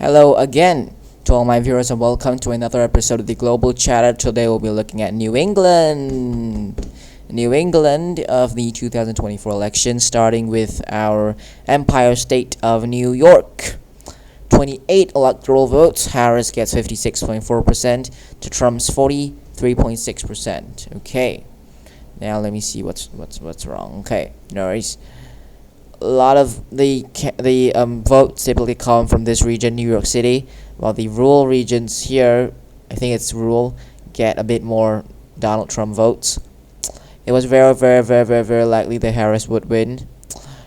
Hello again to all my viewers and welcome to another episode of the Global Chatter. Today we'll be looking at New England. New England of the 2024 election, starting with our Empire State of New York. 28 electoral votes. Harris gets 56.4% to Trump's 43.6%. Okay. Now let me see what's wrong. Okay. No worries. A lot of the votes typically come from this region, New York City, while the rural regions here, I think it's rural, get a bit more Donald Trump votes. It was very likely that Harris would win,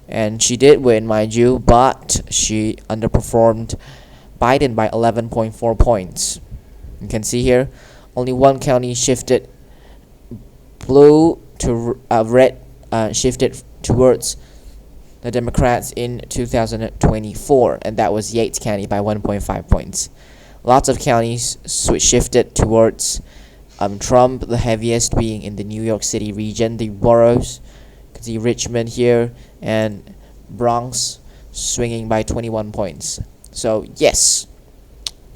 and she did win, mind you, but she underperformed Biden by 11.4 points. You can see here, only one county shifted blue to red, shifted towards the Democrats in 2024, and that was Yates County by 1.5 points. Lots of counties shifted towards Trump, the heaviest being in the New York City region, the boroughs. You can see Richmond here and Bronx swinging by 21 points. So yes,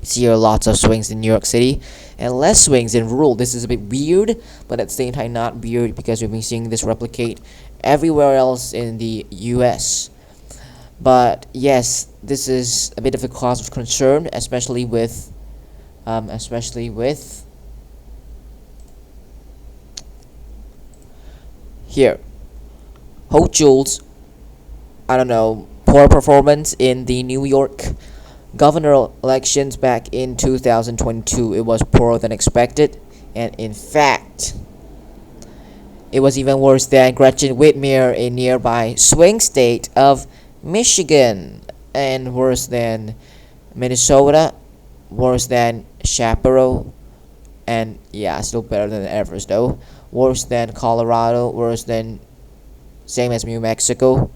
see here lots of swings in New York City and less swings in rural. This is a bit weird, but at the same time not weird because we've been seeing this replicate everywhere else in the US. But yes, this is a bit of a cause of concern, especially with here Hochul's poor performance in the New York governor elections back in 2022. It was poorer than expected, and in fact it was even worse than Gretchen Whitmer in nearby swing state of Michigan, and worse than Minnesota, worse than Chaparral, and yeah, still better than Everest though, worse than Colorado, worse than same as New Mexico,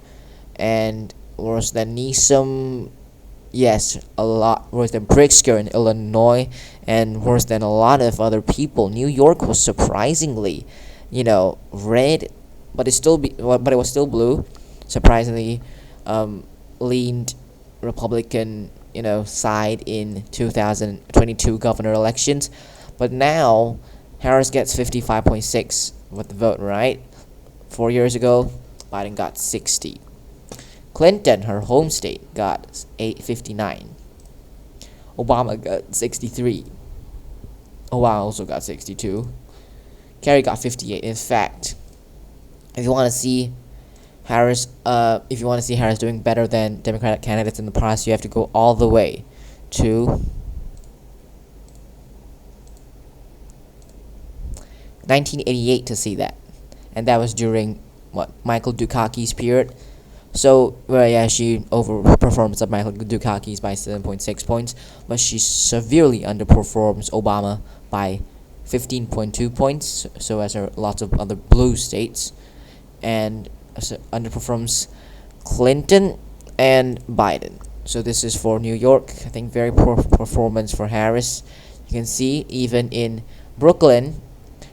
and worse than Newsom. Yes, a lot worse than Pritzker in Illinois, and worse than a lot of other people. New York was surprisingly, red, but it was still blue. Surprisingly, leaned Republican, side in 2022 governor elections, but now Harris gets 55.6 with the vote. Right, 4 years ago, Biden got 60. Clinton, her home state, got 59. Obama got 63. Obama also got 62. Kerry got 58. In fact, if you want to see Harris, doing better than Democratic candidates in the past, you have to go all the way to 1988 to see that, and that was during Michael Dukakis period. So, she overperforms Michael Dukakis by 7.6 points, but she severely underperforms Obama by 15.2 points, so as are lots of other blue states, and underperforms Clinton and Biden. So this is for New York. I think very poor performance for Harris. You can see even in Brooklyn,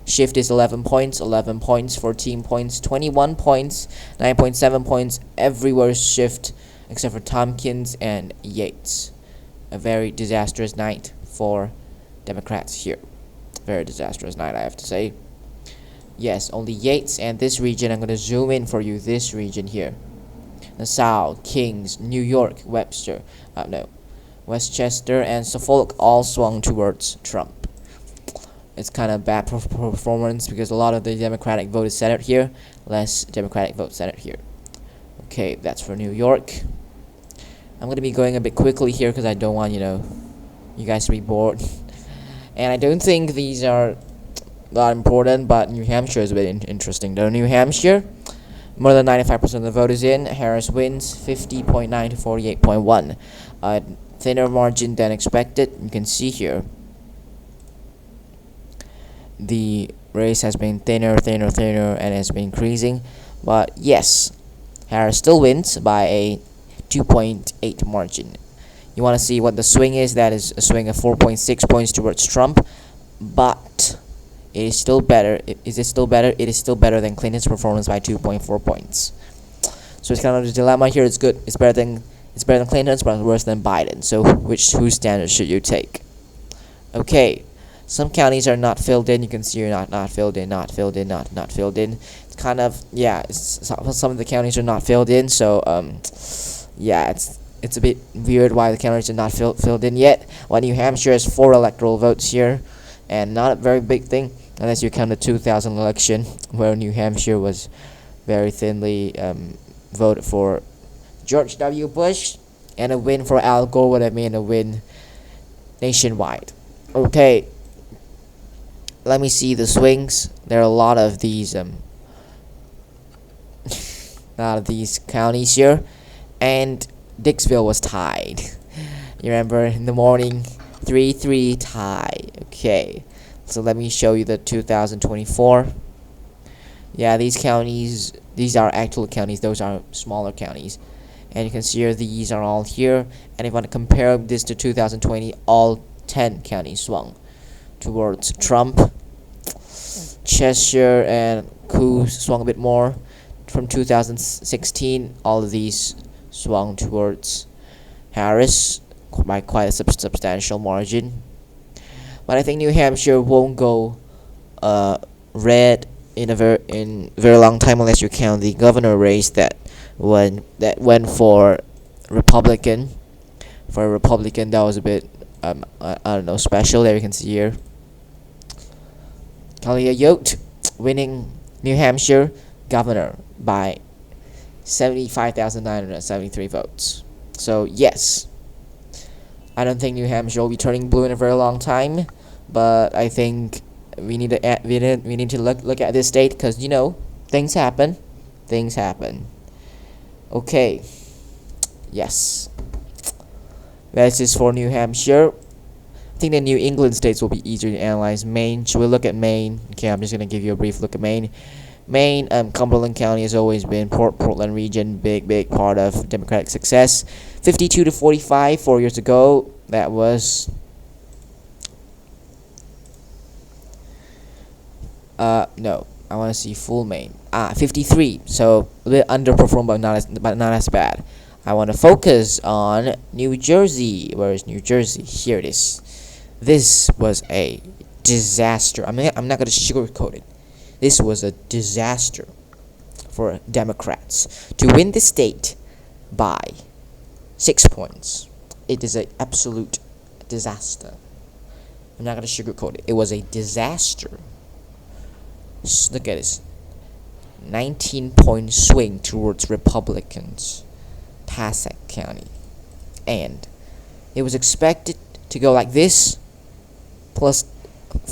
shift is 11 points, 14 points, 21 points, 9.7 points, everywhere shift except for Tompkins and Yates. A very disastrous night for Democrats here. Very disastrous night, I have to say. Yes, only Yates and this region. I'm going to zoom in for you. This region here. Nassau, Kings, New York, Westchester, and Suffolk all swung towards Trump. It's kind of bad performance because a lot of the Democratic vote is centered here, less Democratic vote centered here. Okay, that's for New York. I'm going to be going a bit quickly here because I don't want, you guys to be bored. And I don't think these are that important, but New Hampshire is a bit interesting though. New Hampshire, more than 95% of the vote is in. Harris wins 50.9 to 48.1. A thinner margin than expected. You can see here the race has been thinner, and has been increasing. But yes, Harris still wins by a 2.8 margin. You want to see what the swing is? That is a swing of 4.6 points towards Trump. But it is still better. Is it still better? It is still better than Clinton's performance by 2.4 points. So it's kind of a dilemma here. It's good. It's It's better than Clinton's, but worse than Biden. So whose standard should you take? Okay, some counties are not filled in. You can see you're not filled in, not filled in, not filled in. It's kind of, yeah. Some of the counties are not filled in. So yeah, it's a bit weird why the counties are not filled in yet. While New Hampshire has 4 electoral votes here, and not a very big thing unless you count the 2000 election where New Hampshire was very thinly voted for George W. Bush, and a win for Al Gore would have made a win nationwide. Okay, let me see the swings. There are a lot of these counties here, and Dixville was tied. You remember in the morning, 3-3 tie. Okay, so let me show you the 2024. Yeah, these counties, these are actual counties. Those are smaller counties. And you can see here, these are all here. And if I want to compare this to 2020, all 10 counties swung towards Trump. Cheshire and Coos swung a bit more. From 2016, all of these swung towards Harris by quite a substantial margin. But I think New Hampshire won't go red in a very long time unless you count the governor race that went for Republican. For a Republican, that was a bit I don't know, special. There you can see here, Kalia Yote winning New Hampshire governor by 75,973 votes. So yes, I don't think New Hampshire will be turning blue in a very long time, but I think we need to look at this state because things happen. Okay, yes, that is for New Hampshire. I think the New England states will be easier to analyze. Maine, should we look at Maine? Okay, I'm just gonna give you a brief look at Maine. Maine, Cumberland County has always been Portland region, big part of Democratic success. 52-45 4 years ago. That was no. I want to see full Maine. 53. So a bit underperformed, but not as bad. I want to focus on New Jersey. Where is New Jersey? Here it is. This was a disaster. I'm not going to sugarcoat it. This was a disaster for Democrats to win the state by 6 points. It is an absolute disaster. I'm not going to sugarcoat it. It was a disaster. Look at this. 19-point swing towards Republicans. Passaic County. And it was expected to go like this, plus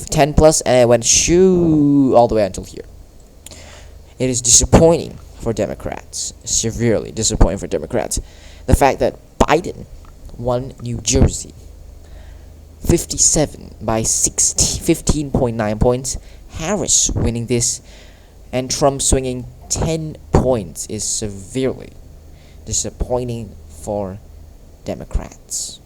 10 plus, and it went shoo all the way until here. It is disappointing for Democrats. Severely disappointing for Democrats. The fact that Biden won New Jersey 57 by 15.9 points. Harris winning this, and Trump swinging 10 points is severely disappointing for Democrats.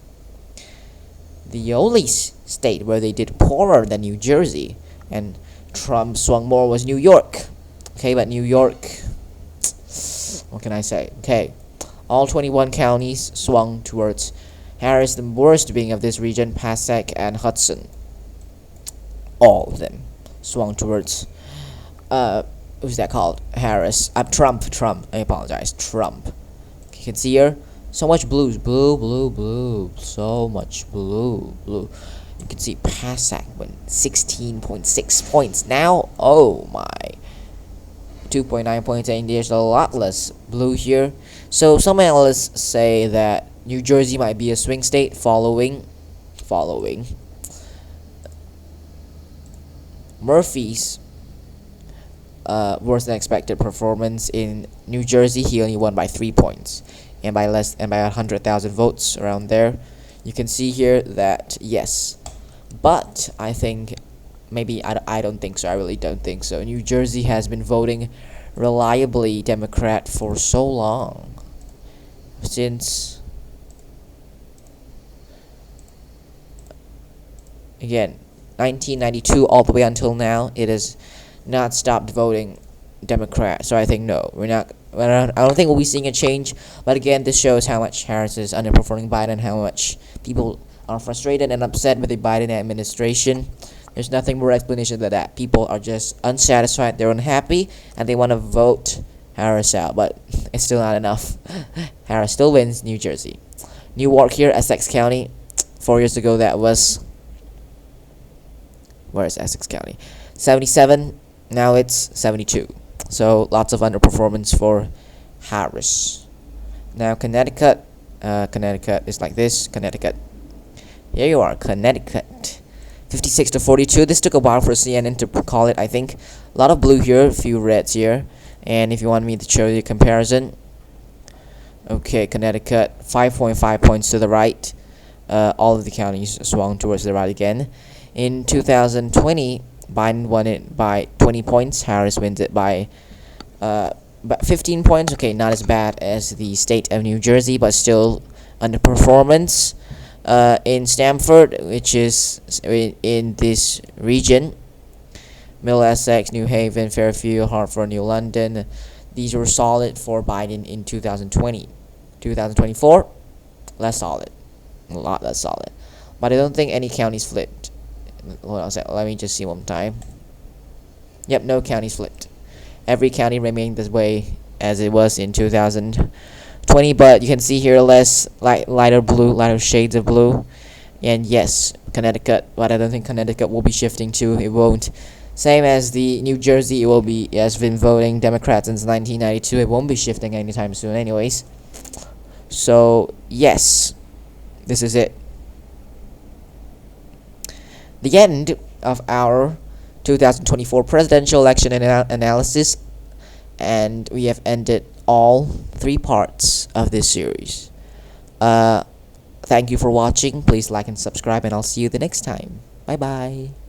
The only state where they did poorer than New Jersey and Trump swung more was New York. Okay, but New York, what can I say? Okay, all 21 counties swung towards Harris, the worst being of this region, Passaic and Hudson. All of them swung towards who's that called? Harris. Trump. I apologize. Trump. You can see here, so much blues. Blue. So much blue. You can see Passaic went 16.6 points. Now, oh my. 2.9 points, and there's a lot less blue here. So some analysts say that New Jersey might be a swing state following Murphy's worse than expected performance in New Jersey. He only won by 3 points, and by 100,000 votes around there. You can see here that yes, but I think maybe I don't think so. I really don't think so. New Jersey has been voting reliably Democrat for so long, since again 1992 all the way until now. It has not stopped voting Democrat. So I think no, we're not I don't think we'll be seeing a change. But again, this shows how much Harris is underperforming Biden, how much people are frustrated and upset with the Biden administration. There's nothing more explanation than that. People are just unsatisfied, they're unhappy, and they want to vote Harris out. But it's still not enough. Harris still wins New Jersey. Newark here, Essex County. 4 years ago, that was... Where is Essex County? 77. Now it's 72. So lots of underperformance for Harris. Now Connecticut. Connecticut is like this. Connecticut. Here you are, Connecticut. 56 to 42. This took a while for CNN to call it, I think. A lot of blue here, a few reds here. And if you want me to show you a comparison. Okay, Connecticut, 5.5 points to the right. All of the counties swung towards the right again. In 2020, Biden won it by 20 points. Harris wins it by 15 points. Okay, not as bad as the state of New Jersey, but still underperformance. In Stamford, which is in this region, Middlesex, New Haven, Fairfield, Hartford, New London, these were solid for Biden in 2020. 2024, less solid. A lot less solid. But I don't think any counties flipped. Hold on a sec. Let me just see one time. Yep, no counties flipped. Every county remained this way as it was in 2020, but you can see here less lighter blue, lighter shades of blue. And yes, Connecticut, but I don't think Connecticut will be shifting to. It won't. Same as the New Jersey, it has been voting Democrat since 1992. It won't be shifting anytime soon anyways. So, yes, this is it. The end of our 2024 presidential election analysis, and we have ended all 3 parts of this series. Thank you for watching. Please like and subscribe, and I'll see you the next time. Bye bye.